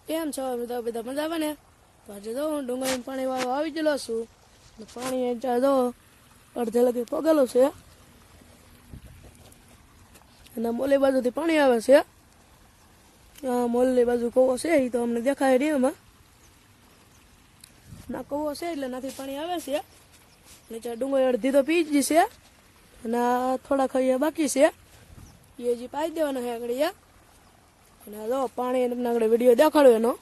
કેમ છો બધા બધા મજામાં ને? તો આજે જો હું ડુંગળી પાણી વાળો આવી ગયેલો છું. પાણી જો અડધે લગી પગેલું છે અને મોલી બાજુથી પાણી આવે છે. મોલની બાજુ કૂવો છે એ તો અમને દેખાય નહીં એમાં. ના કૂવો છે એટલે નાથી પાણી આવે છે. નીચે ડુંગળી અડધી તો પી જ છે અને થોડાક અહીંયા બાકી છે એ હજી પાઈ દેવાના છે આગળ. અને જો પાણી તમને આગળ વિડીયો દેખાડ્યો એનો.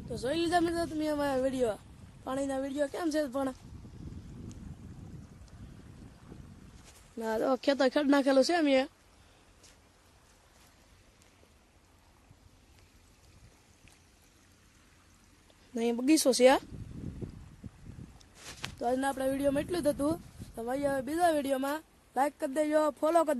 તો જોઈ લીધા મિત્રો તમે અમારા વિડીયો, પાણીના વિડીયો કેમ છે પણ ના તો ખેતર ખેડ નાખેલું છે અમે. અહીં બગીચો છે. તો આજના આપણા વિડીયોમાં એટલું જ હતું. તો ભાઈ હવે બીજા વિડીયોમાં લાઈક કરી દેજો, ફોલો કરી દેજો.